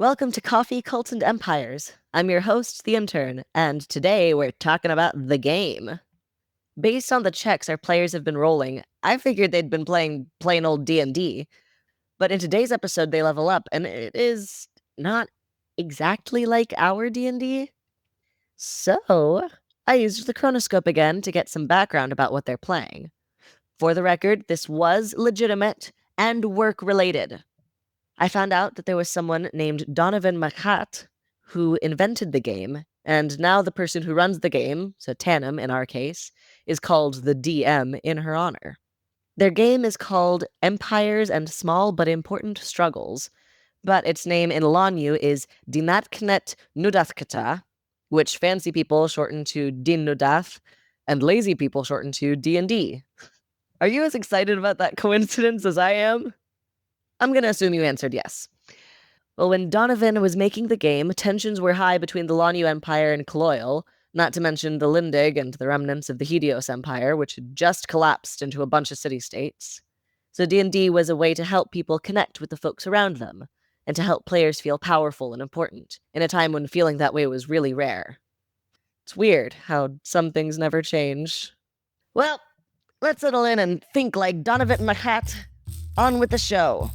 Welcome to Coffee, Cults, and Empires. I'm your host, the Intern, and today we're talking about the game. Based on the checks our players have been rolling, I figured they'd been playing plain old D&D, but in today's episode they level up, and it is not exactly like our D&D. So, I used the chronoscope again to get some background about what they're playing. For the record, this was legitimate and work-related. I found out that there was someone named Donovan Machat who invented the game, and now the person who runs the game, so Tanam in our case, is called the DM in her honor. Their game is called Empires and Small but Important Struggles, but its name in Lanyu is Dinatknet Nudathkata, which fancy people shorten to Din Nudath, and lazy people shorten to D&D. Are you as excited about that coincidence as I am? I'm gonna assume you answered yes. Well, when Donovan was making the game, tensions were high between the Lanyu Empire and Kaloil, not to mention the Lindig and the remnants of the Helios Empire, which had just collapsed into a bunch of city-states. So D&D was a way to help people connect with the folks around them, and to help players feel powerful and important, in a time when feeling that way was really rare. It's weird how some things never change. Well, let's settle in and think like Donovan Machat. On with the show.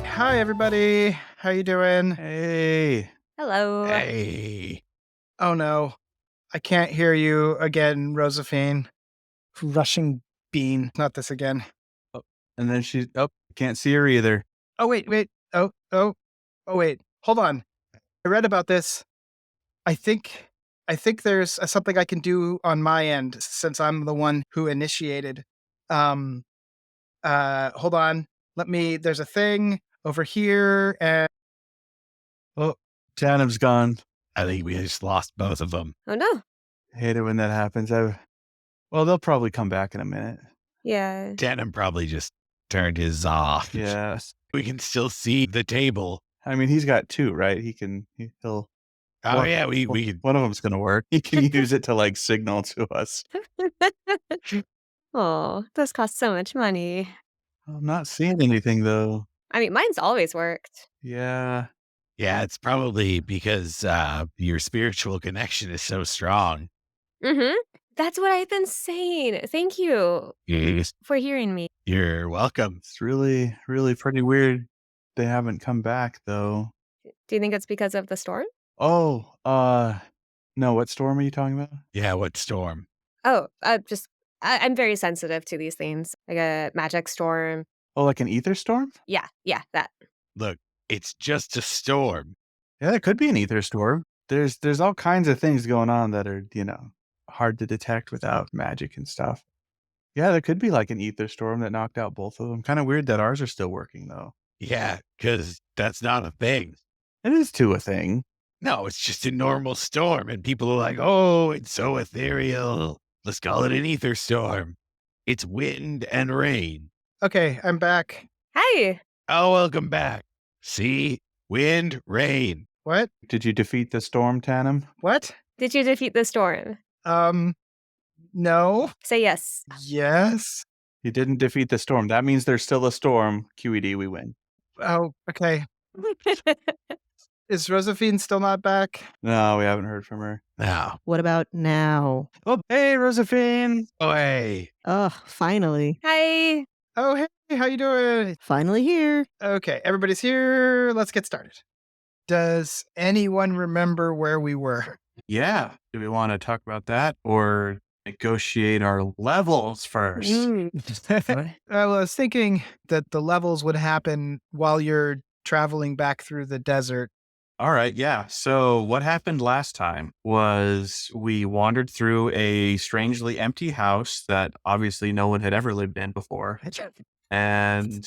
Hi, everybody. How you doing? Hey. Hello. Hey. Oh, no. I can't hear you again, Rozafeen. Rushing bean. Not this again. Oh, and then can't see her either. Oh, wait. Oh, wait. Hold on. I read about this. I think there's something I can do on my end since I'm the one who initiated. Hold on. There's a thing over here and Oh, Tanam's gone. I think we just lost both of them. Oh, no. Hate it when that happens. Well, they'll probably come back in a minute. Yeah. Tanam probably just turned his off. Yes. We can still see the table. I mean, he's got two, right? He'll. Oh, yeah, we One of them's going to work. He can use it to like signal to us. Oh, those cost so much money. I'm not seeing anything though. I mean, mine's always worked. Yeah. Yeah, it's probably because your spiritual connection is so strong. Mm-hmm. That's what I've been saying. Thank you for hearing me. You're welcome. It's really, really pretty weird. They haven't come back though. Do you think it's because of the storm? Oh, no, what storm are you talking about? Yeah, what storm? Oh, I'm very sensitive to these things, like a magic storm. Oh, like an ether storm? Yeah, that. Look, it's just a storm. Yeah, it could be an ether storm. There's all kinds of things going on that are, hard to detect without magic and stuff. Yeah, there could be like an ether storm that knocked out both of them. Kind of weird that ours are still working though. Yeah, because that's not a thing. It is too a thing. No, it's just a normal storm. And people are like, oh, it's so ethereal. Let's call it an ether storm. It's wind and rain. okay, I'm back. Hi. Oh, welcome back. See? Wind, rain. What? Did you defeat the storm, Tanam? What? Did you defeat the storm? No. Say yes. Yes. You didn't defeat the storm. That means there's still a storm. QED, we win. Oh, okay. Is Rozafeen still not back? No, we haven't heard from her. Now. What about now? Oh, hey, Rozafeen. Oh, hey. Ugh, finally. Hi. Oh, hey, how you doing? Finally here. Okay, everybody's here. Let's get started. Does anyone remember where we were? Yeah. Do we want to talk about that or negotiate our levels first? I was thinking that the levels would happen while you're traveling back through the desert. All right. Yeah. So what happened last time was we wandered through a strangely empty house that obviously no one had ever lived in before. And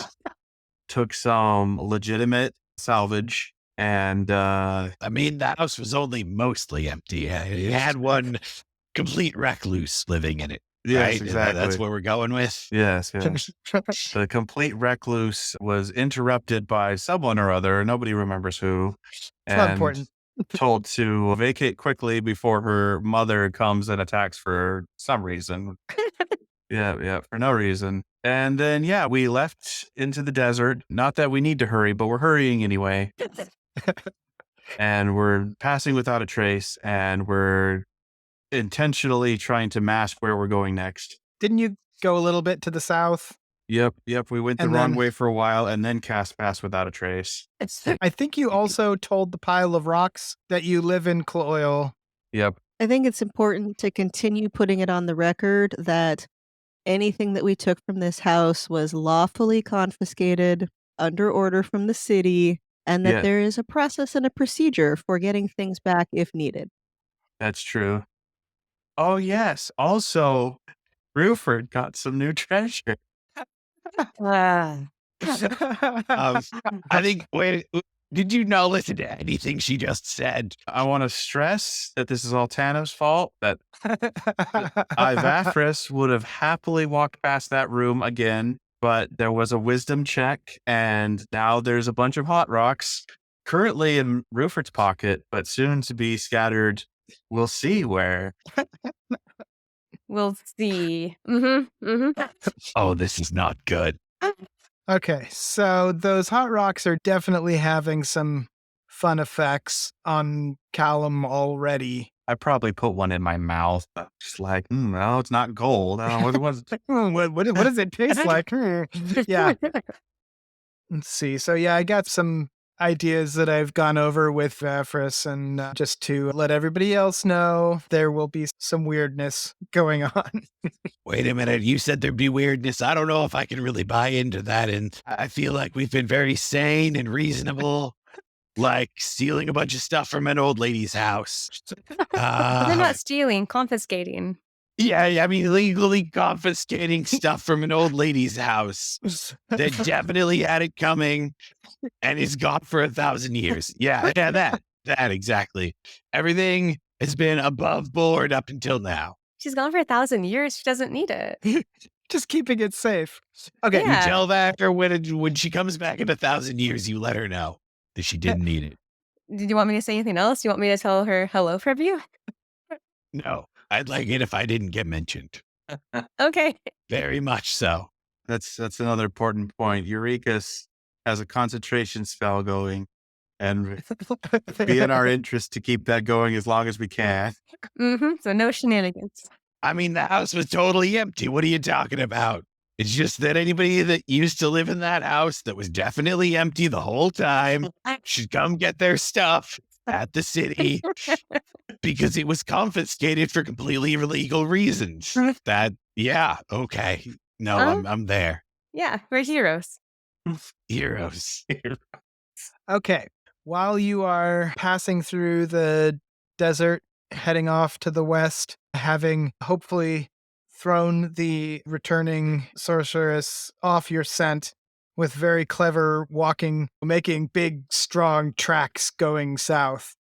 took some legitimate salvage, and I mean, the house was only mostly empty. It had one complete recluse living in it. yes, Right? exactly. That's what we're going with. Yes, yes. The complete recluse was interrupted by someone or other, nobody remembers who, It's not and important. told to vacate quickly before her mother comes and attacks for some reason. Yeah, for no reason. And then, yeah, we left into the desert. Not that we need to hurry, but we're hurrying anyway. And we're passing without a trace, and we're intentionally trying to mask where we're going next. Didn't you go a little bit to the south? Yep. We went the And wrong then- way for a while and then cast pass without a trace. I think you also told the pile of rocks that you live in Cloyle. Yep. I think it's important to continue putting it on the record that anything that we took from this house was lawfully confiscated under order from the city, and that Yeah. there is a process and a procedure for getting things back if needed. That's true. Oh, yes. Also, Ruffort got some new treasure. I think, wait, did you not listen to anything she just said? I want to stress that this is all Tanam's fault, that Ivafris would have happily walked past that room again, but there was a wisdom check, and now there's a bunch of hot rocks currently in Ruffort's pocket, but soon to be scattered. We'll see where. We'll see. Mm-hmm. Oh, this is not good. Okay, so those hot rocks are definitely having some fun effects on Calumn already. I probably put one in my mouth, just like, no, it's not gold. What does it taste like? Yeah. Let's see. So yeah, I got some ideas that I've gone over with Vafris, and just to let everybody else know, there will be some weirdness going on. Wait a minute. You said there'd be weirdness. I don't know if I can really buy into that. And I feel like we've been very sane and reasonable, like stealing a bunch of stuff from an old lady's house. They're not stealing, confiscating. Yeah, I mean, legally confiscating stuff from an old lady's house that definitely had it coming and is gone for 1,000 years. Yeah, that exactly. Everything has been above board up until now. She's gone for 1,000 years. She doesn't need it. Just keeping it safe. Okay. Yeah. You tell that her when she comes back in 1,000 years, you let her know that she didn't need it. Did you want me to say anything else? Do you want me to tell her hello from you? No, I'd like it if I didn't get mentioned. Okay. Very much so. That's another important point. Urekas has a concentration spell going, and be in our interest to keep that going as long as we can. So no shenanigans. I mean, the house was totally empty. What are you talking about? It's just that anybody that used to live in that house that was definitely empty the whole time should come get their stuff at the city because it was confiscated for completely illegal reasons. Okay. No, I'm there. Yeah, we're heroes. Heroes. Okay. While you are passing through the desert, heading off to the west, having hopefully thrown the returning sorceress off your scent with very clever walking, making big, strong tracks going south.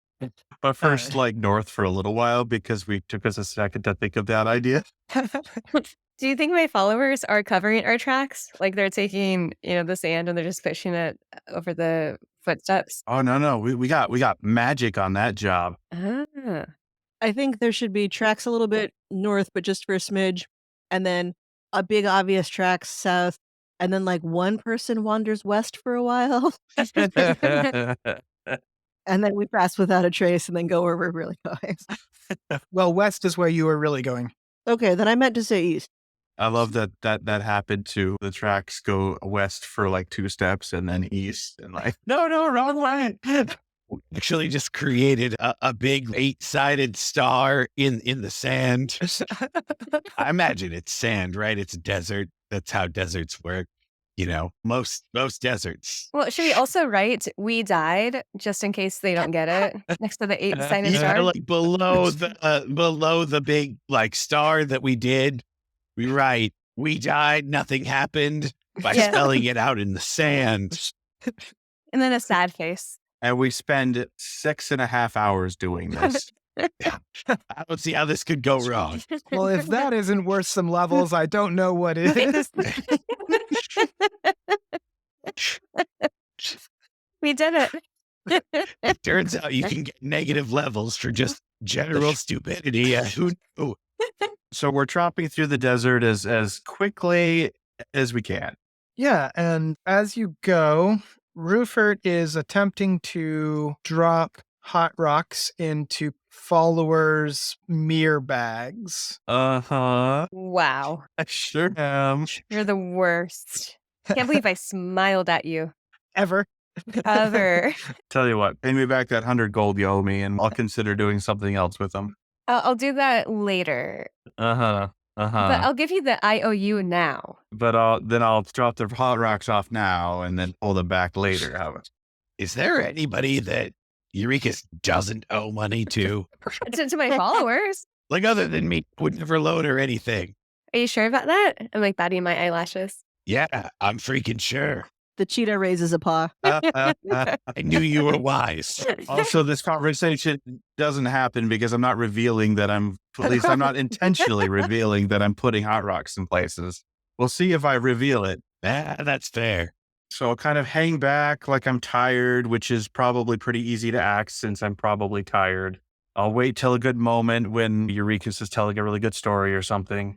But first, like north for a little while because we took us a second to think of that idea. Do you think my followers are covering our tracks? Like they're taking, the sand and they're just pushing it over the footsteps? Oh no, we got magic on that job. Ah. I think there should be tracks a little bit north, but just for a smidge, and then a big obvious tracks south, and then like one person wanders west for a while, and then we pass without a trace and then go where we're really going. Well, west is where you were really going. Okay, then I meant to say east. I love that happened too. The tracks go west for like 2 steps and then east and like, no, wrong way. Actually just created a big 8-sided star in the sand. I imagine it's sand, right? It's a desert. That's how deserts work. Most deserts. Well, should we also write "we died" just in case they don't get it next to the 8-sided Yeah, star? like below the big like star that we did. We write, "We died, nothing happened." by Yeah. spelling it out in the sand. And then a sad face. And we spend 6.5 hours doing this. I don't see how this could go wrong. Well, if that isn't worth some levels, I don't know what is. We did it. It turns out you can get negative levels for just general stupidity. Who knew? So we're tromping through the desert as quickly as we can. Yeah, and as you go, Ruffort is attempting to drop hot rocks into followers' mirror bags. Uh-huh. Wow. I sure am. You're the worst. Can't believe I smiled at you. Ever. Ever. Tell you what, pay me back that 100 gold you owe me, and I'll consider doing something else with them. I'll do that later. Uh-huh. But I'll give you the IOU now. But I'll drop the hot rocks off now and then pull them back later. How about? Is there anybody that Urekas doesn't owe money to? To my followers. Like, other than me, would never loan or anything. Are you sure about that? I'm like batting my eyelashes. Yeah, I'm freaking sure. The cheetah raises a paw. I knew you were wise. Also, this conversation doesn't happen because I'm not revealing that I'm not intentionally revealing that I'm putting hot rocks in places. We'll see if I reveal it. That's fair. So I'll kind of hang back like I'm tired, which is probably pretty easy to act since I'm probably tired. I'll wait till a good moment when Urekas is telling a really good story or something.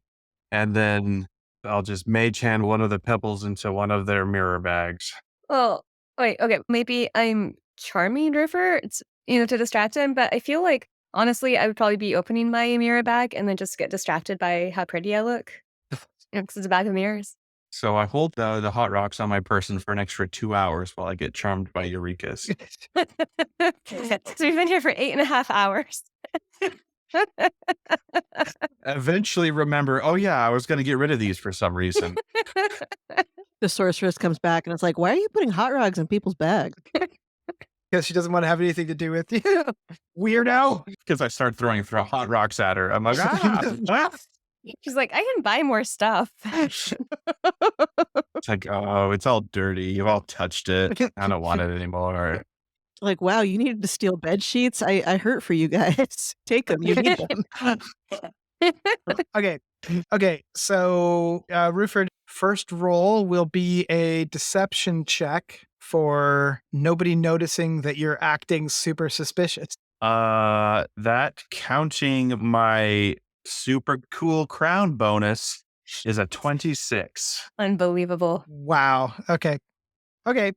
And then I'll just mage hand one of the pebbles into one of their mirror bags. Well, wait, okay. Maybe I'm charming Ruffort, to distract him, but I feel like, honestly, I would probably be opening my mirror bag and then just get distracted by how pretty I look. Because it's a bag of mirrors. So I hold the hot rocks on my person for an extra 2 hours while I get charmed by Urekas. So we've been here for 8.5 hours. Eventually remember, oh yeah, I was going to get rid of these for some reason. The sorceress comes back and it's like, why are you putting hot rocks in people's bags? Because she doesn't want to have anything to do with you. Weirdo. Because I start throwing hot rocks at her. I'm like, ah. She's like, I can buy more stuff. It's like, oh, it's all dirty. You've all touched it. I don't want it anymore. Like, wow, you needed to steal bed sheets? I hurt for you guys. Take them. You need them. Okay. So, Ruffort, first roll will be a deception check for nobody noticing that you're acting super suspicious. That counting my super cool crown bonus is a 26. Unbelievable. Wow. Okay,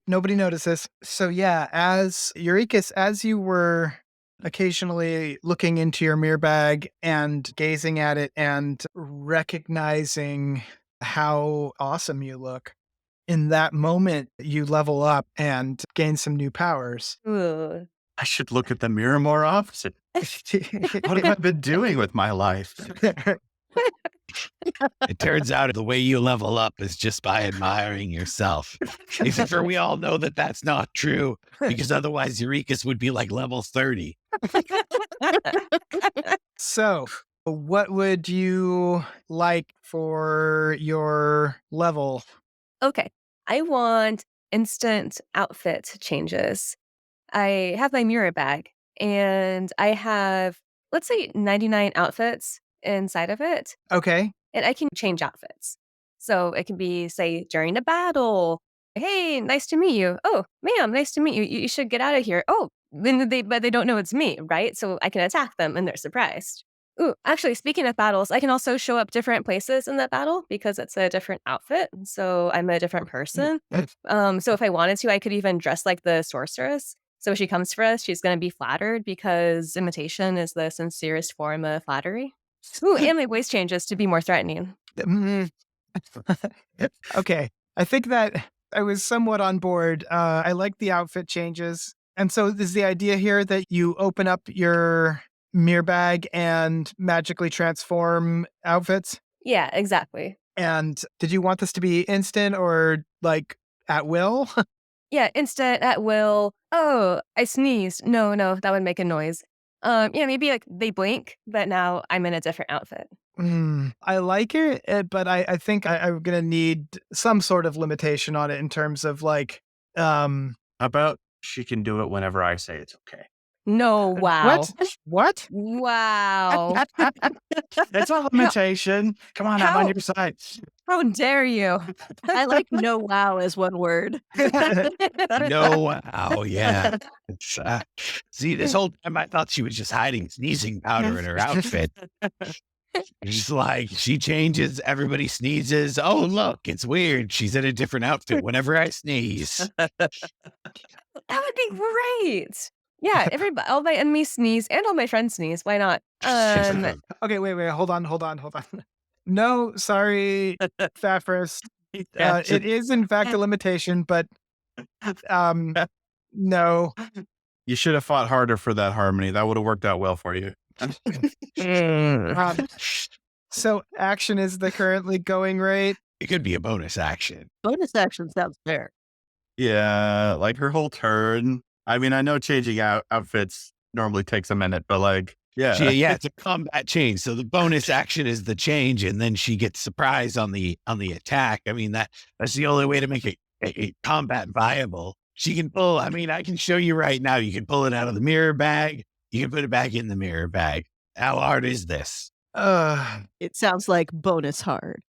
nobody notices. So yeah, as Urekas, as you were occasionally looking into your mirror bag and gazing at it and recognizing how awesome you look, in that moment, you level up and gain some new powers. Ooh. I should look at the mirror more often. What have I been doing with my life? It turns out the way you level up is just by admiring yourself. Except for we all know that that's not true, because otherwise Urekas would be like level 30. So, what would you like for your level? Okay. I want instant outfit changes. I have my mirror bag and I have, let's say, 99 outfits inside of it. Okay. And I can change outfits. So it can be, say, during a battle. Hey, nice to meet you. Oh, ma'am, nice to meet you. You should get out of here. Oh, but they don't know it's me, right? So I can attack them and they're surprised. Ooh, actually, speaking of battles, I can also show up different places in that battle because it's a different outfit. So I'm a different person. So if I wanted to, I could even dress like the sorceress. So if she comes for us, she's going to be flattered because imitation is the sincerest form of flattery. Ooh, and my voice changes to be more threatening. Okay. I think that I was somewhat on board. I like the outfit changes. And so is the idea here that you open up your mirror bag and magically transform outfits? Yeah, exactly. And did you want this to be instant or like at will? Yeah, instant, at will. Oh, I sneezed. No, that would make a noise. Yeah, maybe like they blink, but now I'm in a different outfit. I like it, but I think I'm gonna need some sort of limitation on it in terms of like, How about she can do it whenever I say it's okay? No, wow. What? Wow. It's a limitation. Come on, I'm on How- your side. How dare you? I like no wow as one word. No, wow, yeah. It's, see, this whole time I thought she was just hiding sneezing powder in her outfit. She's like, she changes, everybody sneezes. Oh, look, it's weird. She's in a different outfit whenever I sneeze. That would be great. Yeah, everybody, all my enemies sneeze and all my friends sneeze. Why not? Okay, wait, hold on. No, sorry, Fafris. It is in fact a limitation, but no. You should have fought harder for that harmony. That would have worked out well for you. So action is the currently going rate. It could be a bonus action. Bonus action sounds fair. Yeah, like her whole turn. I mean, I know changing outfits normally takes a minute, but like, yeah. It's a combat change. So the bonus action is the change, and then she gets surprised on the attack. I mean, that's the only way to make a combat viable. She can pull, I mean, I can show you right now. You can pull it out of the mirror bag. You can put it back in the mirror bag. How hard is this? It sounds like bonus hard.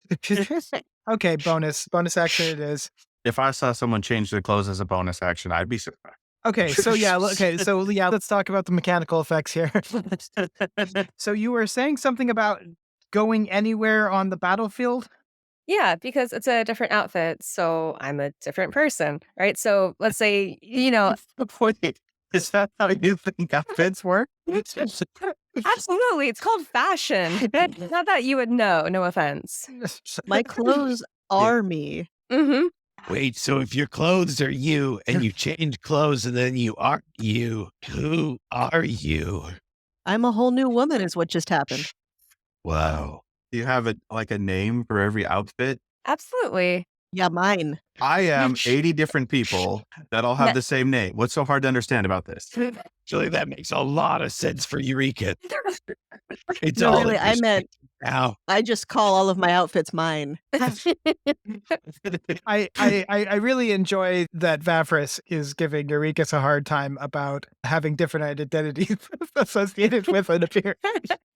Okay, bonus action it is. If I saw someone change their clothes as a bonus action, I'd be surprised. Okay, so let's talk about the mechanical effects here. So you were saying something about going anywhere on the battlefield? Yeah, because it's a different outfit, so I'm a different person, right? So let's say, Wait, is that how you think outfits work? absolutely, it's called fashion. Not that you would know, no offense. My clothes are me. Mm-hmm. Wait, so if your clothes are you and you change clothes and then you are you, who are you? I'm a whole new woman is what just happened. Wow. Do you have a name for every outfit? Absolutely. Yeah, mine. I am 80 different people that all have the same name. What's so hard to understand about this? Actually, that makes a lot of sense for Eureka. It's No, all really, I meant now. I just call all of my outfits mine. I really enjoy that Vafris is giving Urekas a hard time about having different identities associated with an appearance.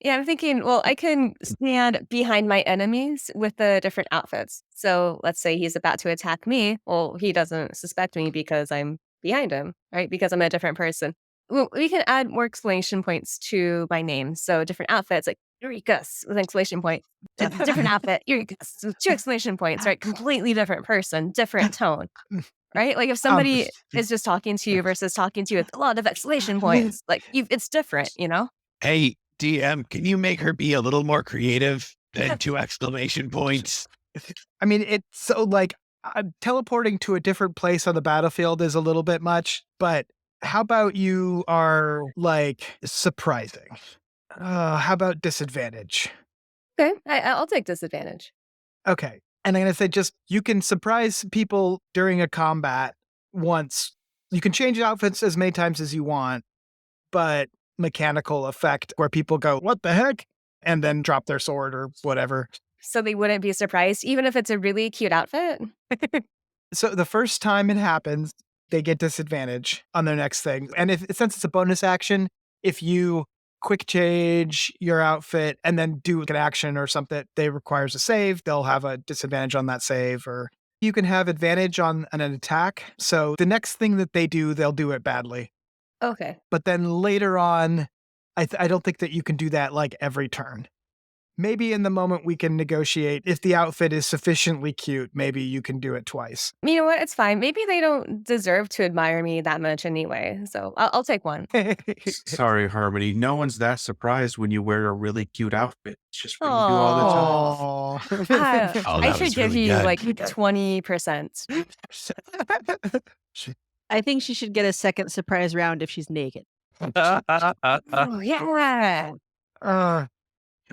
Yeah, I'm thinking, well, I can stand behind my enemies with the different outfits. So let's say he's about to attack me. Well, he doesn't suspect me because I'm behind him, right? Because I'm a different person. Well, we can add more exclamation points to my name. So different outfits, like Urekas with an exclamation point. A different outfit, Urekas with 2 exclamation points, right? Completely different person, different tone, right? Like if somebody is just talking to you versus talking to you with a lot of exclamation points, like it's different, Hey, DM, can you make her be a little more creative than 2 exclamation points? I mean, it's so like teleporting to a different place on the battlefield is a little bit much, but how about you are like surprising? How about disadvantage? Okay, I'll take disadvantage. Okay. And I'm going to say just you can surprise people during a combat once. You can change outfits as many times as you want, but mechanical effect where people go, what the heck? And then drop their sword or whatever. So they wouldn't be surprised, even if it's a really cute outfit? So the first time it happens, they get disadvantage on their next thing. And since it's a bonus action, if you quick change your outfit and then do an action or something that requires a save, they'll have a disadvantage on that save, or you can have advantage on an attack. So the next thing that they do, they'll do it badly. Okay. But then later on, I don't think that you can do that like every turn. Maybe in the moment we can negotiate. If the outfit is sufficiently cute, maybe you can do it twice. You know what? It's fine. Maybe they don't deserve to admire me that much anyway. So I'll take one. Sorry, Harmony. No one's that surprised when you wear a really cute outfit. It's just what you do all the time. Oh. I should give you like 20%. I think she should get a second surprise round if she's naked. Oh, yeah.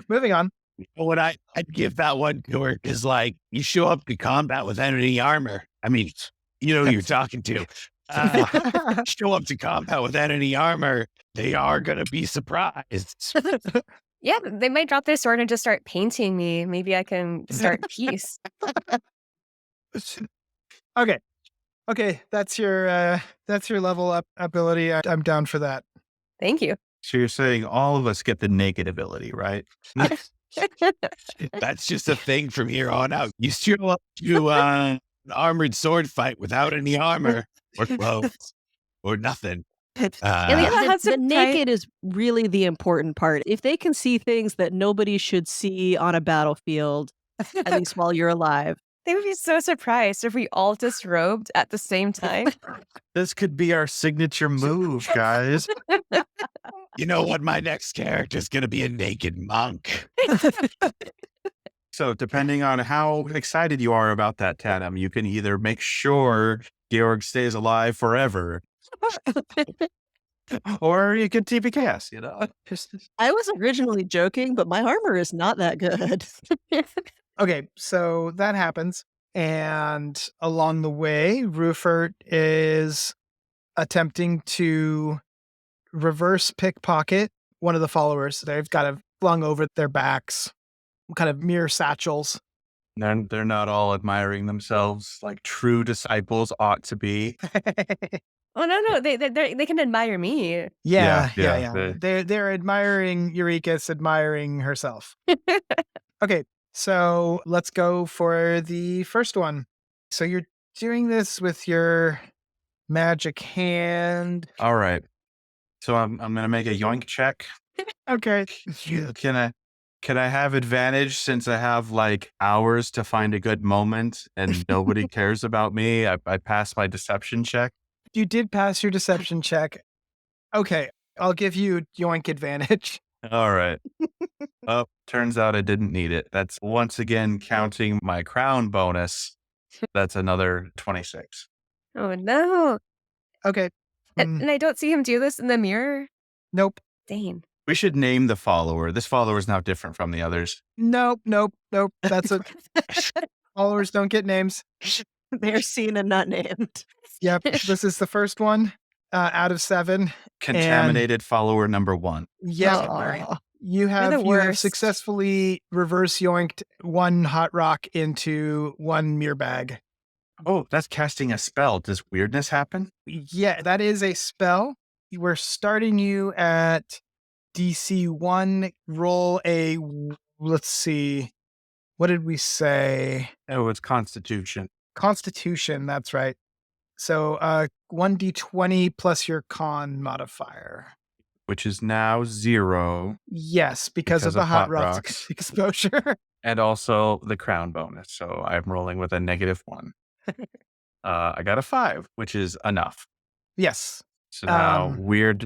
Moving on. What I'd give that one to her is like, you show up to combat with enemy armor. I mean, you know who you're talking to. Show up to combat with enemy armor, they are going to be surprised. Yeah, they might drop their sword and just start painting me. Maybe I can start peace. Okay. Okay, that's your level up ability. I'm down for that. Thank you. So you're saying all of us get the naked ability, right? That's just a thing from here on out. You show up to an armored sword fight without any armor or clothes or nothing. Yeah, The, some the naked is really the important part. If they can see things that nobody should see on a battlefield, at least while you're alive. They would be so surprised if we all disrobed at the same time. This could be our signature move, guys. You know what? My next character is going to be a naked monk. So depending on how excited you are about that, Tanam, you can either make sure Georg stays alive forever, or you can TPKS, you know? I was originally joking, but my armor is not that good. Okay, so that happens. And along the way, Ruffort is attempting to reverse pickpocket one of the followers. They've got it flung over their backs, kind of mere satchels. They're not all admiring themselves like true disciples ought to be. Oh no, they can admire me. Yeah. they- They're admiring Urekas, admiring herself. Okay, so let's go for the first one. So you're doing this with your magic hand. All right. So I'm gonna make a yoink check. Okay. Can I have advantage since I have like hours to find a good moment and nobody cares about me? I passed my deception check. You did pass your deception check. Okay, I'll give you yoink advantage. All right. Oh, turns out I didn't need it. That's once again counting my crown bonus. That's another 26. Oh no. Okay. And I don't see him do this in the mirror. Nope. Dang. We should name the follower. This follower is now different from the others. Nope. That's it. Followers don't get names. They're seen and not named. Yep. This is the first one out of 7. Contaminated follower number 1. Yep. Aw. You have the worst. successfully reverse yoinked one hot rock into one mirror bag. Oh, that's casting a spell. Does weirdness happen? Yeah, that is a spell. We're starting you at DC 1. Roll a, let's see, what did we say? Oh, it's Constitution. Constitution, that's right. So 1d20 plus your con modifier. Which is now 0. Yes, because of the hot rocks exposure. And also the crown bonus. So I'm rolling with a -1. I got a 5, which is enough. Yes. So now weird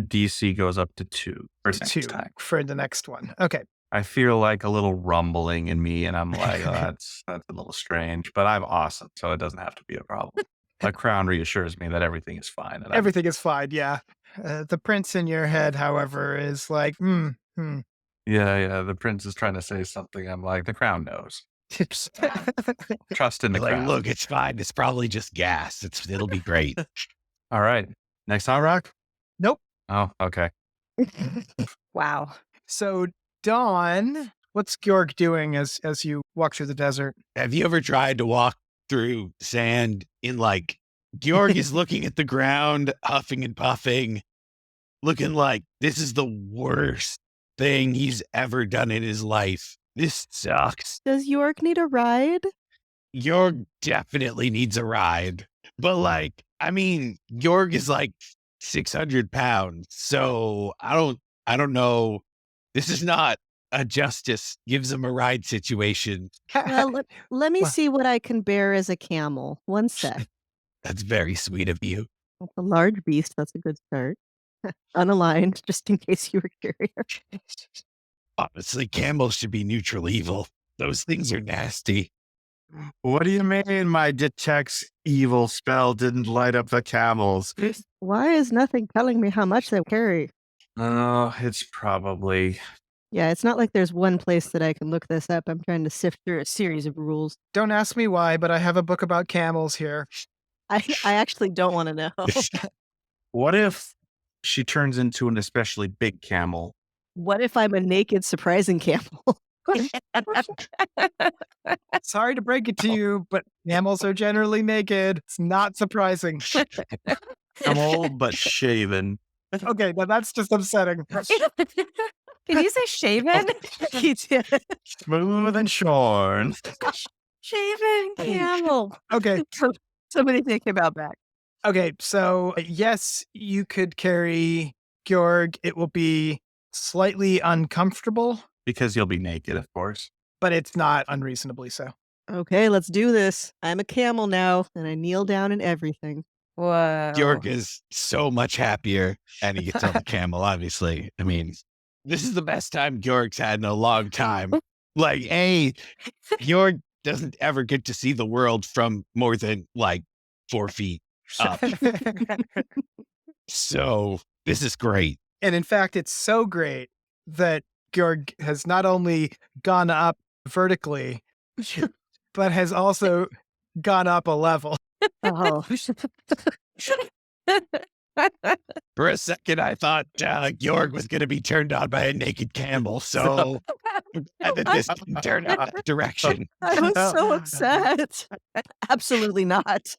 DC goes up to 2 for next 2 time. for the next one. Okay. I feel like a little rumbling in me, and I'm like, oh, that's a little strange, but I'm awesome, so it doesn't have to be a problem. My crown reassures me that everything is fine. And Everything is fine, yeah. The prince in your head, however, is like, Yeah, the prince is trying to say something. I'm like, the crown knows. Trust in the Like, crown. look, it's fine. It's probably just gas. It'll be great. All right. Next hot rock? Nope. Oh, okay. Wow. So, Dawn, what's Georg doing as you walk through the desert? Have you ever tried to walk through sand in like Georg is looking at the ground, huffing and puffing, looking like this is the worst thing he's ever done in his life. This sucks. Does York need a ride? Georg definitely needs a ride. But like, I mean, Georg is like 600 pounds. So I don't know. This is not a justice gives him a ride situation. Well, let me Well- see what I can bear as a camel. One sec. That's very sweet of you. That's a large beast. That's a good start. Unaligned, just in case you were curious. Honestly, camels should be neutral evil. Those things are nasty. What do you mean my detects evil spell didn't light up the camels? Why is nothing telling me how much they carry? Oh, it's probably... Yeah, it's not like there's one place that I can look this up. I'm trying to sift through a series of rules. Don't ask me why, but I have a book about camels here. I actually don't want to know. What if she turns into an especially big camel What if I'm a naked surprising camel? Sorry to break it to you, but camels are generally naked. It's not surprising. Camel, but shaven. Okay, now that's just upsetting. Can you say shaven? He did. Smooth and shorn. Shaven camel. Okay, Somebody think about that. okay, so yes, you could carry Georg. It will be slightly uncomfortable, Because you'll be naked, of course. but it's not unreasonably so. Okay, let's do this. I'm a camel now, and I kneel down and everything. Whoa. Georg is so much happier, and he gets on the camel, obviously. I mean, this is the best time Georg's had in a long time. Like, Georg doesn't ever get to see the world from more than like 4 feet up. So this is great. And in fact, it's so great that Georg has not only gone up vertically, but has also gone up a level. Oh, For a second, I thought Georg was going to be turned on by a naked camel. So and then this didn't turn out that direction. I was so upset. Absolutely not.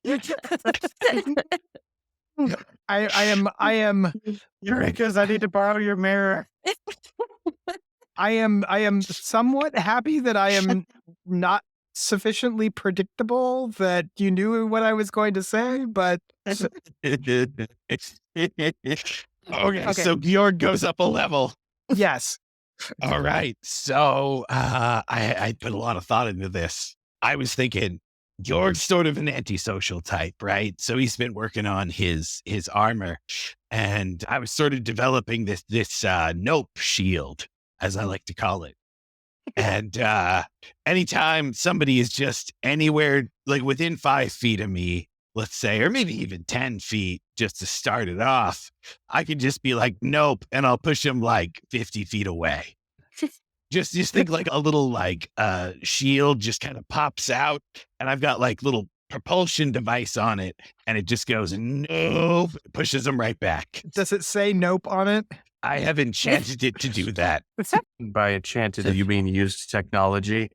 I am Urekas, I need to borrow your mirror. I am somewhat happy that I am not sufficiently predictable that you knew what I was going to say, but Okay, so Georg goes up a level. yes. All right. So I put a lot of thought into this. I was thinking Georg's sort of an antisocial type, right? So he's been working on his armor, and I was sort of developing this nope shield, as I like to call it. And anytime somebody is just anywhere like within 5 feet of me, let's say, or maybe even 10 feet, just to start it off, I can just be like, nope, and I'll push him like 50 feet away. Just think like a little like shield just kind of pops out, and I've got like little propulsion device on it, and it just goes nope, pushes him right back. Does it say nope on it? I have enchanted it to do that. By enchanted, you mean used technology?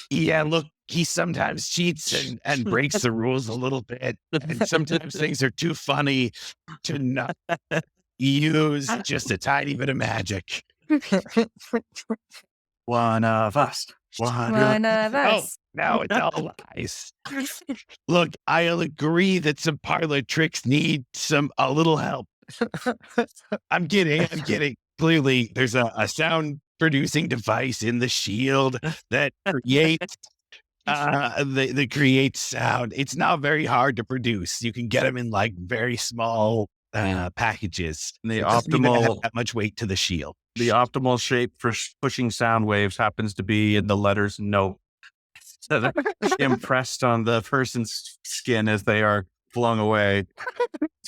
Yeah, look, he sometimes cheats and breaks the rules a little bit, and sometimes things are too funny to not use just a tiny bit of magic. One of us. One of Oh, us. now it's all lies. Look, I'll agree that some parlor tricks need a little help. I'm kidding. Clearly, there's a sound producing device in the shield that creates that creates sound. It's not very hard to produce. You can get them in like very small packages. The It doesn't even have optimal that much weight to the shield. the optimal shape for pushing sound waves happens to be in the letters no. So they're impressed on the person's skin as they are flung away.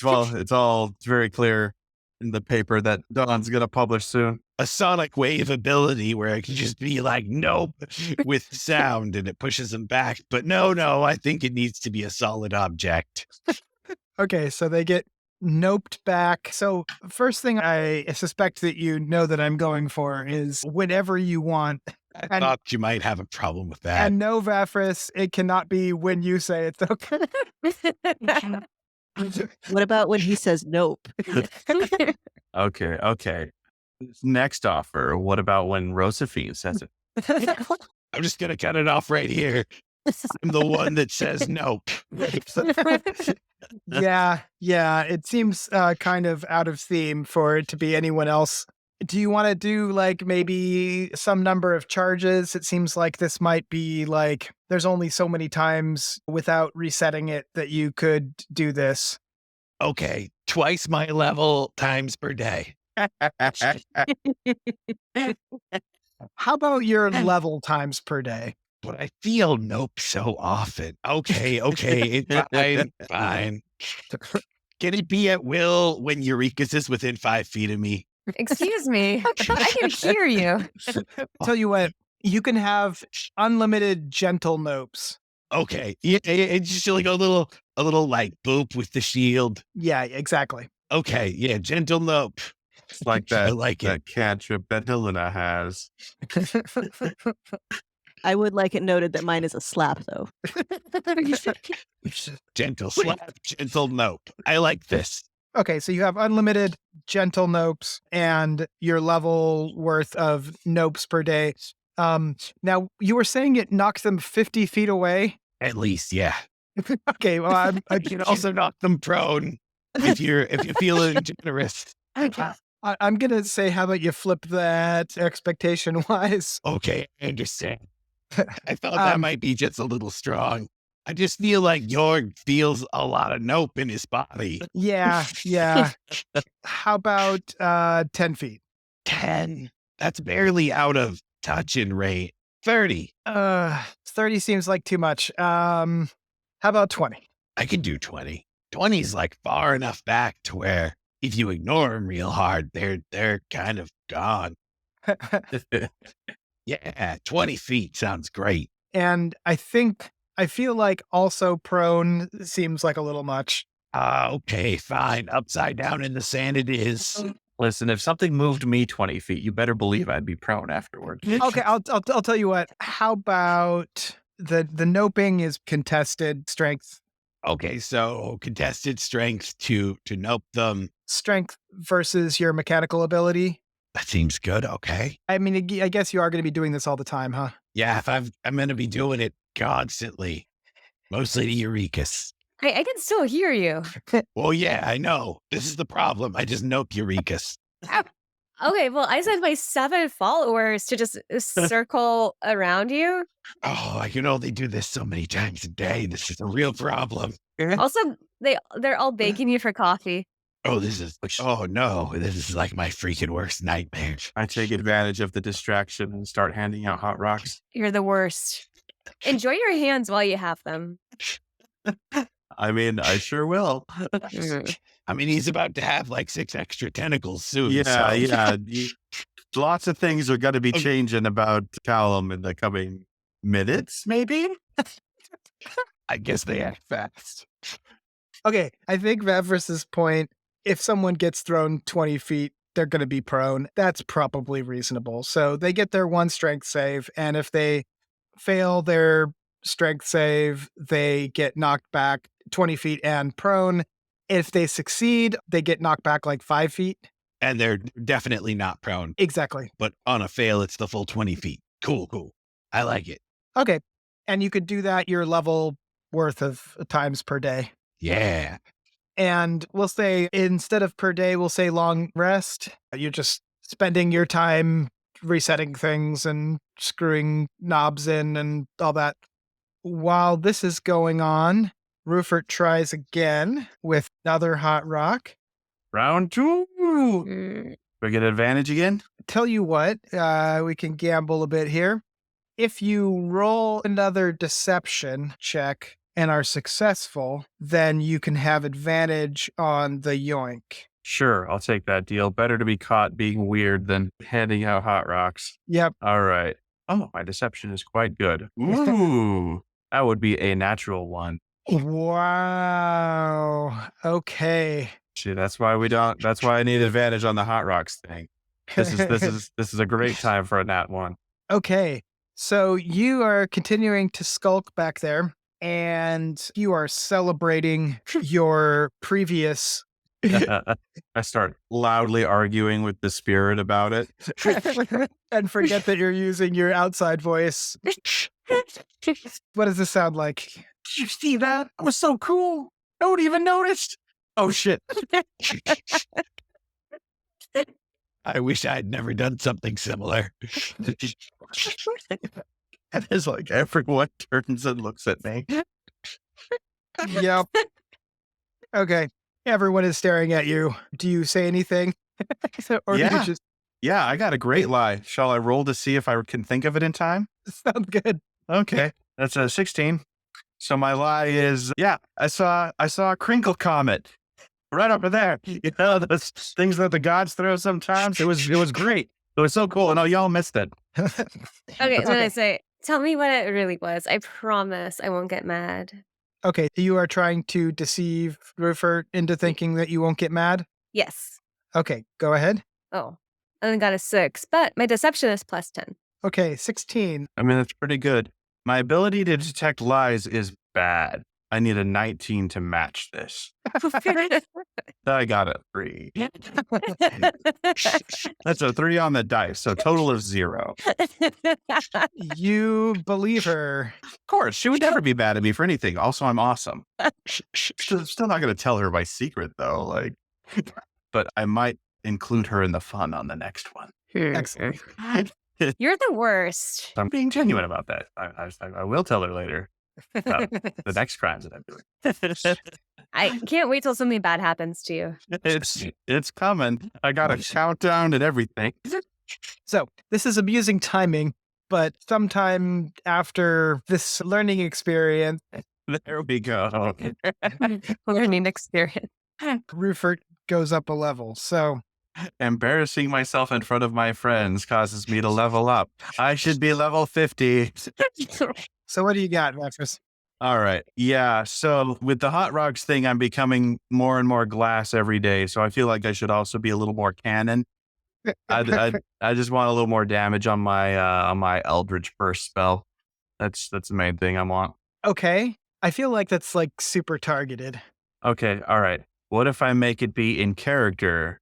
It's very clear in the paper that Don's going to publish soon. A sonic wave ability where I can just be like, nope, with sound, and it pushes them back. But no, I think it needs to be a solid object. Okay, so they get noped back. So first thing I suspect that you know that I'm going for is whenever you want. I thought you might have a problem with that. And no, Vafris, it cannot be when you say it's okay. What about when he says nope? Okay. Next offer. What about when Rozafeen says it? I'm just going to cut it off right here. I'm the one that says nope. Yeah, it seems kind of out of theme for it to be anyone else. Do you want to do like maybe some number of charges? It seems like this might be like there's only so many times without resetting it that you could do this. Okay, twice my level times per day. How about your level times per day? But I feel nope so often. Okay, fine. Can it be at will when Urekas is within 5 feet of me? Excuse me. I can hear you. Tell you what, you can have unlimited gentle nopes. Okay, yeah, it's just like a little like boop with the shield. Yeah, exactly. Okay, yeah, gentle nope. It's like I that, like it. that cantrip that Hellena has. I would like it noted that mine is a slap, though. Gentle slap, gentle nope. I like this. Okay, so you have unlimited gentle nopes and your level worth of nopes per day. Now, you were saying it knocks them 50 feet away? At least, yeah. Okay, well, You can also knock them prone if you're feeling generous. I'm going to say, how about you flip that expectation-wise? Okay, I understand. I thought that might be just a little strong. I just feel like Georg feels a lot of nope in his body. Yeah. How about 10 feet? 10. That's barely out of touching rate. 30. 30 seems like too much. How about 20? I could do 20. 20 is like far enough back to where if you ignore them real hard, they're kind of gone. Yeah, 20 feet sounds great. And I feel like also prone seems like a little much. Okay, fine. Upside down in the sand it is. Listen, if something moved me 20 feet, you better believe I'd be prone afterward. Okay, I'll tell you what. How about the noping is contested strength? Okay, so contested strength to nope them. Strength versus your mechanical ability. That seems good. Okay. I mean, I guess you are going to be doing this all the time, huh? Yeah, if I'm going to be doing it constantly, mostly to Urekas. I can still hear you. Well, yeah, I know. This is the problem. I just nope Urekas. Okay, well, I sent my 7 followers to just circle around you. Oh, I can only do this so many times a day. This is a real problem. Also, they're all begging you for coffee. Oh, oh no, this is like my freaking worst nightmare. I take advantage of the distraction and start handing out hot rocks. You're the worst. Enjoy your hands while you have them. I mean, I sure will. I mean, he's about to have like 6 extra tentacles soon. Yeah, so. yeah. Lots of things are going to be changing about Calumn in the coming minutes, maybe? I guess they act fast. Okay, I think Vevrus's point, if someone gets thrown 20 feet, they're going to be prone. That's probably reasonable. So they get their 1 strength save, and if they fail their strength save, they get knocked back 20 feet and prone. If they succeed, they get knocked back like 5 feet. And they're definitely not prone. Exactly. But on a fail, it's the full 20 feet. Cool. I like it. Okay. And you could do that your level worth of times per day. Yeah. And we'll say instead of per day, we'll say long rest. You're just spending your time resetting things and screwing knobs in and all that. While this is going on, Ruffort tries again with another hot rock. Round 2. We get advantage again? Tell you what, we can gamble a bit here. If you roll another deception check and are successful, then you can have advantage on the yoink. Sure, I'll take that deal. Better to be caught being weird than handing out hot rocks. Yep. All right. Oh, my deception is quite good. Ooh, that would be a natural 1. Wow. Okay. See, that's why I need advantage on the hot rocks thing. This is a great time for a nat 1. Okay. So you are continuing to skulk back there, and you are celebrating your previous. I start loudly arguing with the spirit about it. And forget that you're using your outside voice. What does this sound like? Did you see that? That was so cool. No one even noticed. Oh, shit. I wish I'd never done something similar. And it's like everyone turns and looks at me. Yep. Okay. Everyone is staring at you. Do you say anything? Or do you just Yeah, I got a great lie. Shall I roll to see if I can think of it in time? sound good? Okay. That's a 16. So my lie is, I saw a crinkle comet right over there. You know, those things that the gods throw sometimes. It was great. It was so cool. And y'all missed it. Okay, then I say, tell me what it really was. I promise I won't get mad. Okay, you are trying to deceive Ruffort into thinking that you won't get mad? Yes. Okay, go ahead. Oh, I only got a 6, but my deception is plus 10. Okay, 16. I mean, that's pretty good. My ability to detect lies is bad. I need a 19 to match this. I got a 3. That's a 3 on the dice, so total of 0. You believe her. Of course, she would never be mad at me for anything. Also, I'm awesome. Still not going to tell her my secret, though. Like, but I might include her in the fun on the next one. Excellent. You're the worst. I'm being genuine about that. I will tell her later about the next crimes that I'm doing. I can't wait till something bad happens to you. It's coming. I got a countdown and everything. So this is amusing timing, but sometime after this learning experience, There we go. Learning experience. Ruffort goes up a level. So Embarrassing myself in front of my friends causes me to level up. I should be level 50. so what do you got, Mattress? All right. Yeah. So with the hot rocks thing, I'm becoming more and more glass every day. So I feel like I should also be a little more cannon. I just want a little more damage on my Eldritch Burst spell. That's the main thing I want. Okay. I feel like that's like super targeted. Okay. All right. What if I make it be in character?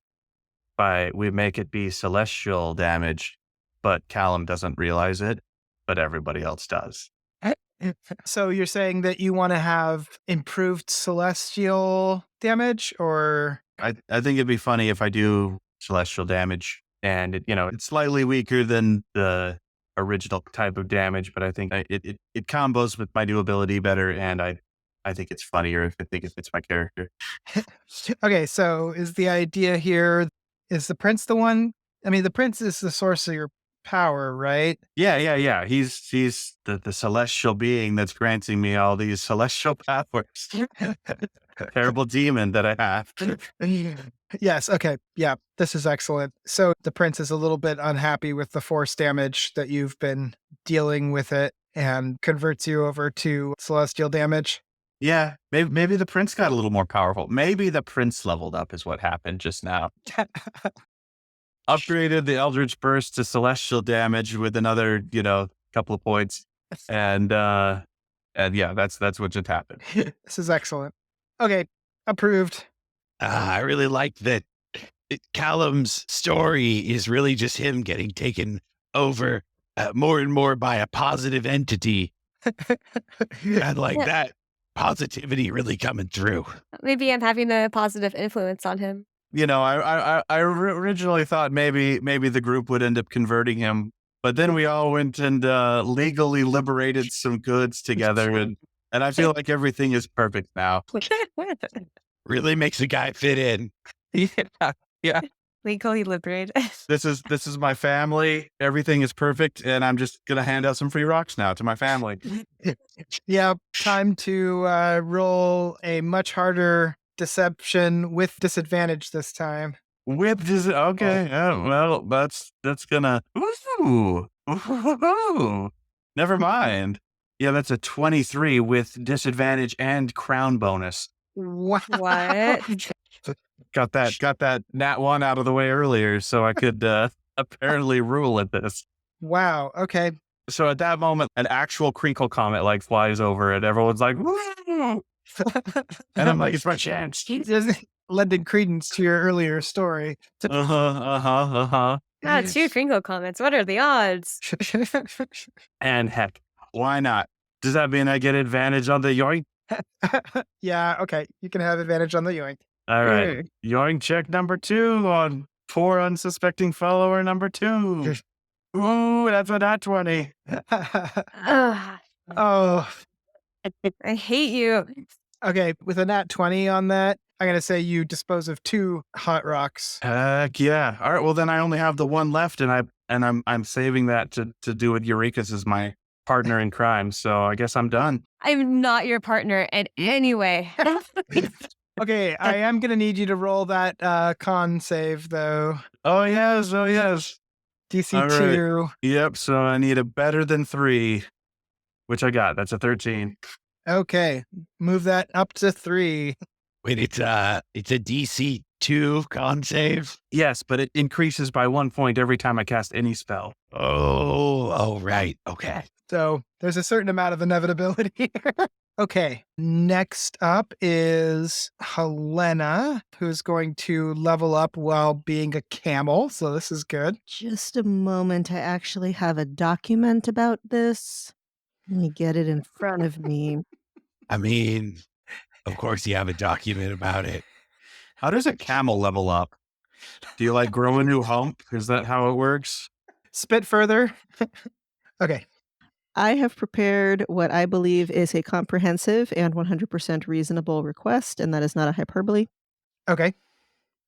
We make it be celestial damage, but Calumn doesn't realize it, but everybody else does. So you're saying that you want to have improved celestial damage, or I think it'd be funny if I do celestial damage, and it's slightly weaker than the original type of damage, but I think it combos with my new ability better, and I think it's funnier if it fits my character. okay, so is the idea here, is the prince the one? I mean, the prince is the source of your power, right? Yeah. He's the celestial being that's granting me all these celestial powers. Terrible demon that I have. Yes, okay. Yeah, this is excellent. So the prince is a little bit unhappy with the force damage that you've been dealing with it and converts you over to celestial damage. Yeah, maybe the prince got a little more powerful. Maybe the prince leveled up is what happened just now. Upgraded the Eldritch Burst to celestial damage with another, couple of points. And yeah, that's what just happened. This is excellent. Okay, approved. I really like that Calum's story is really just him getting taken over more and more by a positive entity. And like that positivity really coming through. Maybe I'm having a positive influence on him. I originally thought maybe the group would end up converting him, but then we all went and legally liberated some goods together, and I feel like everything is perfect now. Really makes a guy fit in. Yeah. Legally liberated. This is my family. Everything is perfect, and I'm just gonna hand out some free rocks now to my family. Yeah, time to roll a much harder deception with disadvantage this time. Okay. Oh, well, that's gonna. Ooh. Never mind. Yeah, that's a 23 with disadvantage and crown bonus. Wow. What? Got that nat 1 out of the way earlier, so I could apparently rule at this. Wow. Okay. So at that moment, an actual crinkle comet flies over, and everyone's like, "Woo!" And I'm like, it's my chance. Just lending credence to your earlier story. Uh-huh. Ah, 2 crinkle comments. What are the odds? And heck, why not? Does that mean I get advantage on the yoink? Yeah. Okay. You can have advantage on the yoink. All right. Yoink check number 2 on poor unsuspecting follower number 2. Ooh, that's a nat 20. Ugh, Oh. I hate you. Okay. With a nat 20 on that, I'm gonna say you dispose of 2 hot rocks. Heck yeah. All right. Well, then I only have the 1 left, and I'm saving that to do with Urekas as my partner in crime. So I guess I'm done. I'm not your partner in any way. Okay, I am gonna need you to roll that con save though. Oh yes. DC All right. 2. Yep. So I need a better than 3, which I got. That's a 13. Okay, move that up to 3. Wait, it's a DC 2 con save? Yes, but it increases by 1 point every time I cast any spell. Oh, right. Okay. So there's a certain amount of inevitability here. Okay, next up is Hellena, who's going to level up while being a camel. So this is good. Just a moment. I actually have a document about this. Let me get it in front of me. I mean, of course you have a document about it. How does a camel level up? Do you like grow a new hump? Is that how it works? Spit further. Okay. I have prepared what I believe is a comprehensive and 100% reasonable request, and that is not a hyperbole. Okay.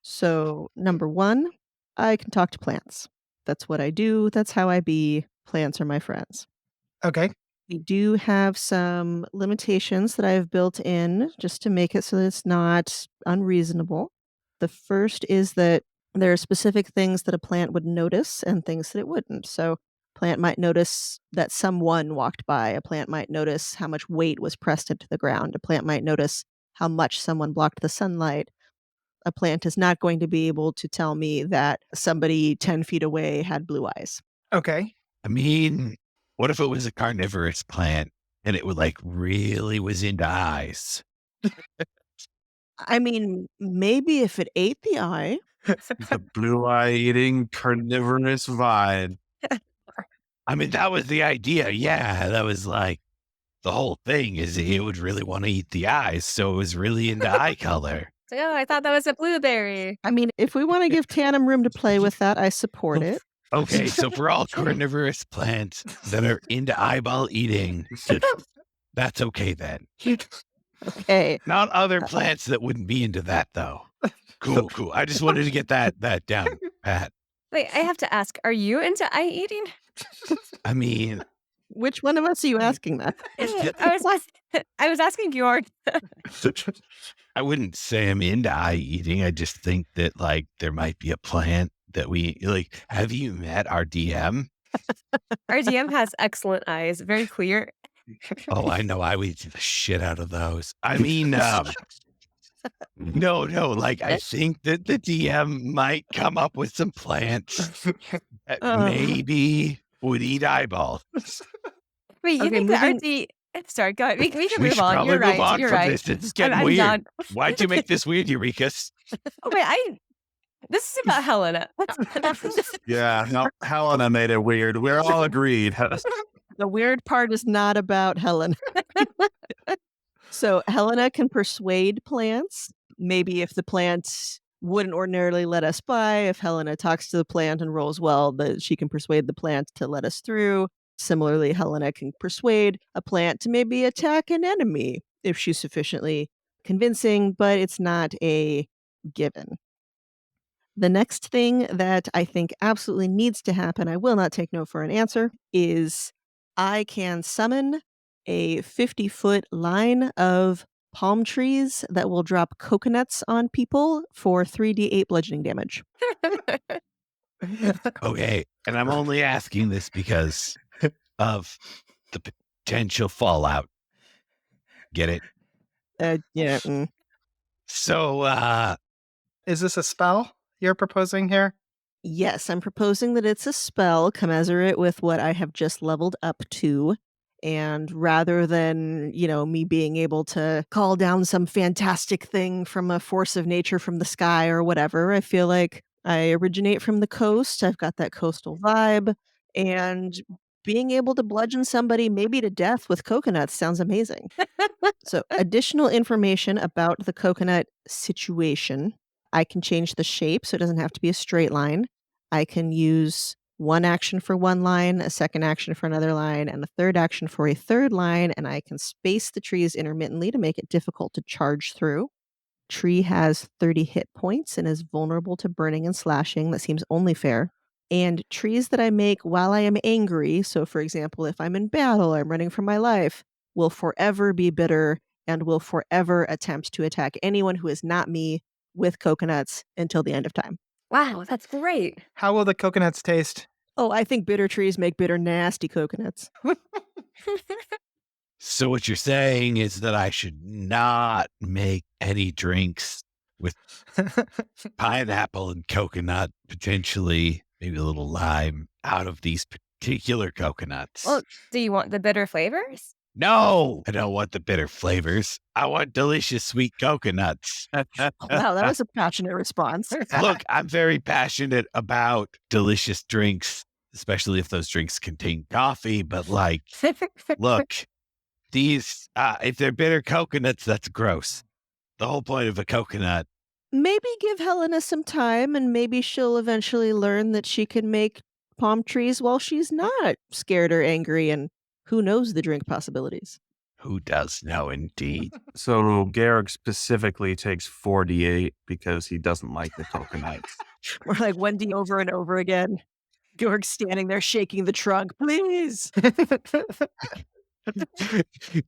So, number one, I can talk to plants. That's what I do. That's how I be. Plants are my friends. Okay. We do have some limitations that I've built in just to make it so that it's not unreasonable. The first is that there are specific things that a plant would notice and things that it wouldn't. So, plant might notice that someone walked by. A plant might notice how much weight was pressed into the ground. A plant might notice how much someone blocked the sunlight. A plant is not going to be able to tell me that somebody 10 feet away had blue eyes. Okay. I mean, what if it was a carnivorous plant and it would like really was into eyes? I mean, maybe if it ate the eye. The blue-eye eating carnivorous vine. I mean, that was the idea. Yeah, that was like the whole thing is it would really want to eat the eyes. So it was really into eye color. It's like, oh, I thought that was a blueberry. I mean, if we want to give Tanam room to play with that, I support it. Okay, so for all carnivorous plants that are into eyeball eating, that's okay then. Okay. Not other plants that wouldn't be into that though. Cool. I just wanted to get that down, Pat. Wait, I have to ask, are you into eye eating? I mean, Which one of us are you asking that? I was asking Georg. I wouldn't say I'm into eye eating. I just think that like there might be a plant that we like. Have you met our DM? Our DM has excellent eyes, very clear. Oh, I know. I would eat the shit out of those. I mean, no. Like I think that the DM might come up with some plants that maybe would eat eyeballs. Wait, you Okay, think that our sorry, go ahead. We can We move should on. probably You're move right. on You're from right. this. It's getting I'm weird. done. Why'd you make this weird, Urekas? Oh, wait, this is about Hellena. Yeah, no, Hellena made it weird. We're all agreed. The weird part is not about Helen. So Helena can persuade plants. Maybe if the plant wouldn't ordinarily let us by, if Helena talks to the plant and rolls well, that she can persuade the plant to let us through. Similarly, Helena can persuade a plant to maybe attack an enemy if she's sufficiently convincing, but it's not a given. The next thing that I think absolutely needs to happen, I will not take no for an answer, is I can summon a 50-foot line of palm trees that will drop coconuts on people for 3d8 bludgeoning damage. Okay, and I'm only asking this because of the potential fallout. Get it? Yeah. So, Is this a spell you're proposing here? Yes, I'm proposing that it's a spell commensurate with what I have just leveled up to. And rather than, me being able to call down some fantastic thing from a force of nature from the sky or whatever, I feel like I originate from the coast. I've got that coastal vibe. And being able to bludgeon somebody maybe to death with coconuts sounds amazing. So, additional information about the coconut situation. I can change the shape so it doesn't have to be a straight line. I can use one action for one line, a second action for another line, and a third action for a third line, and I can space the trees intermittently to make it difficult to charge through. Tree has 30 hit points and is vulnerable to burning and slashing. That seems only fair. And trees that I make while I am angry, so for example, if I'm in battle, I'm running for my life, will forever be bitter and will forever attempt to attack anyone who is not me with coconuts until the end of time. Wow, that's great. How will the coconuts taste? Oh, I think bitter trees make bitter, nasty coconuts. so what you're saying is that I should not make any drinks with pineapple and coconut, potentially maybe a little lime out of these particular coconuts. Well, do you want the bitter flavors? No, I don't want the bitter flavors. I want delicious sweet coconuts. Wow, that was a passionate response. Look, I'm very passionate about delicious drinks, especially if those drinks contain coffee. But like, look, these, if they're bitter coconuts, that's gross. The whole point of a coconut. Maybe give Hellena some time and maybe she'll eventually learn that she can make palm trees while she's not scared or angry, and who knows the drink possibilities. Who does know, indeed? So Georg specifically takes 48 because he doesn't like the coconuts. We're like Wendy over and over again. Georg standing there shaking the trunk. Please.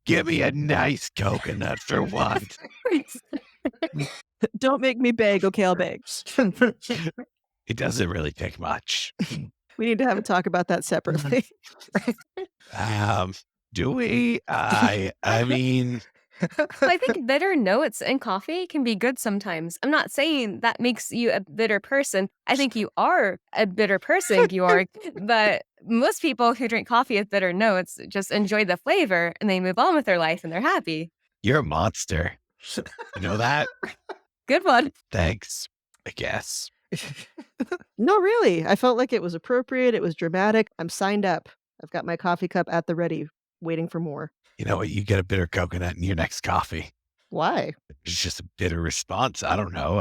Give me a nice coconut for once. Don't make me beg. Okay, I'll beg. It doesn't really take much. We need to have a talk about that separately. Do we? I mean, Well, I think bitter notes in coffee can be good sometimes. I'm not saying that makes you a bitter person. I think you are a bitter person, Georg. But most people who drink coffee with bitter notes just enjoy the flavor and they move on with their life and they're happy. you're a monster. You know that? Good one. Thanks, I guess. No, really. I felt like it was appropriate. It was dramatic. I'm signed up. I've got my coffee cup at the ready, waiting for more. You know what? You get a bitter coconut in your next coffee. Why? It's just a bitter response. I don't know.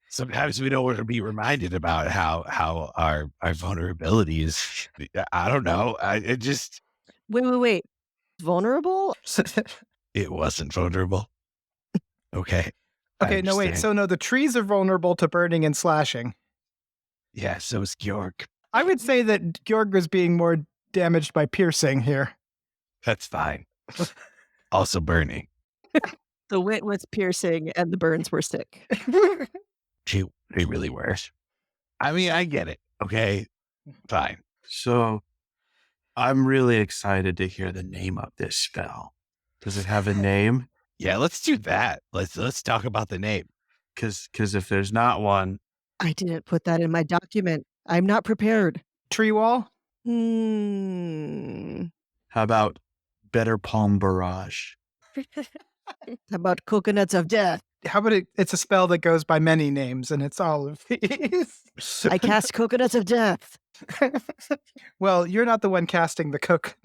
Sometimes we don't want to be reminded about how our vulnerability is. I don't know. Wait. Vulnerable? It wasn't vulnerable. Okay. I Okay, no, wait. understand. So, no, the trees are vulnerable to burning and slashing. Yeah, so is Georg. I would say that Georg was being more damaged by piercing here. That's fine. Also burning. The wit was piercing and the burns were sick. They really were. I mean, I get it. Okay, fine. So I'm really excited to hear the name of this spell. Does it have a name? Yeah, let's do that. Let's talk about the name. Because if there's not one, I didn't put that in my document. I'm not prepared. Tree wall? how about Better Palm Barrage? How about coconuts of death? How about it's a spell that goes by many names, and it's all of these. I cast coconuts of death. Well, you're not the one casting the coconut.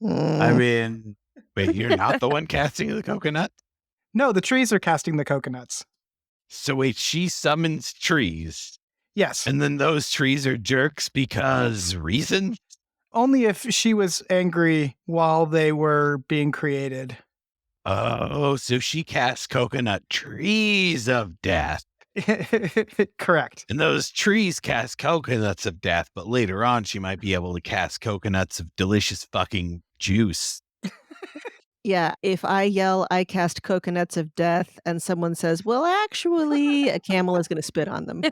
I mean, Wait, you're not the one casting the coconut? No, the trees are casting the coconuts. So wait, she summons trees, Yes. and then those trees are jerks because reason? Only if she was angry while they were being created. Oh, so she casts coconut trees of death. Correct. And those trees cast coconuts of death, but later on she might be able to cast coconuts of delicious fucking juice. Yeah, if I yell, I cast coconuts of death, and someone says, well, actually, a camel is going to spit on them.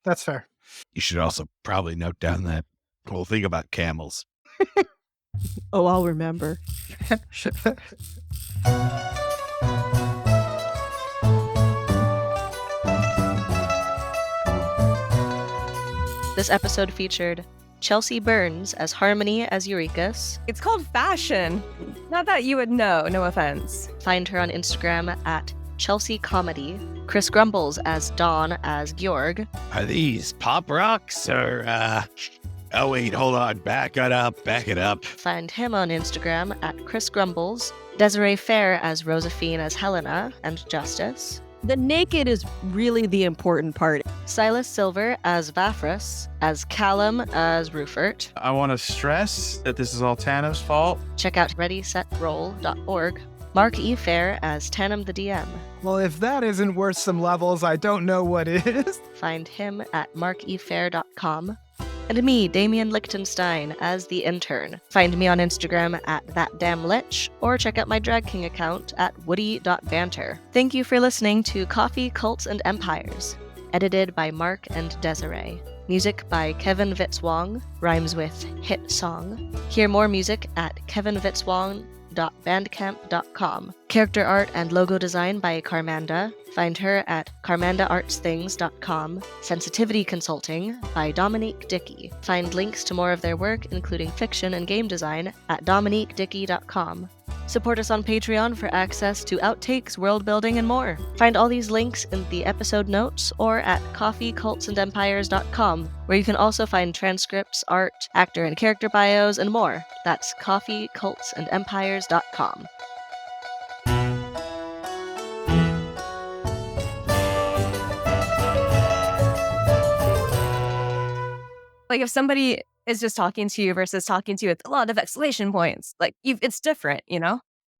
That's fair. You should also probably note down that whole thing about camels. Oh, I'll remember. This episode featured Chelsea Burns as Harmony as Urekas. It's called fashion. Not that you would know, no offense. Find her on Instagram at Chelsea Comedy. Chris Grumbles as Dawn as Georg. Are these pop rocks or, oh wait, hold on, back it up. Find him on Instagram at Chris Grumbles. Desiree Phair as Rozafeen as Hellena and Justice. The naked is really the important part. Silas Silver as Vafrus, as Calumn as Ruffort. I want to stress that this is all Tanam's fault. Check out readysetroll.org. Mark E. Phair as Tanam the DM. Well, if that isn't worth some levels, I don't know what is. Find him at markefair.com. And me, Damian Lichtenstein, as the Intern. Find me on Instagram at thatdamnlich, or check out my Drag King account at woody.banter. Thank you for listening to Coffee, Cults, and Empires. Edited by Mark and Desiree. Music by Kevin Vitzwong, rhymes with hit song. Hear more music at kevinvitzwong.com. thegameshow.bandcamp.com. Character art and logo design by Carmanda. Find her at carmandaartsthings.com. Sensitivity consulting by Dominique Dickey. Find links to more of their work, including fiction and game design, at dominiquedickey.com. Support us on Patreon for access to outtakes, world building, and more. Find all these links in the episode notes or at coffeecultsandempires.com, where you can also find transcripts, art, actor and character bios, and more. That's coffeecultsandempires.com. Like if somebody is just talking to you versus talking to you with a lot of exclamation points, like it's different, you know?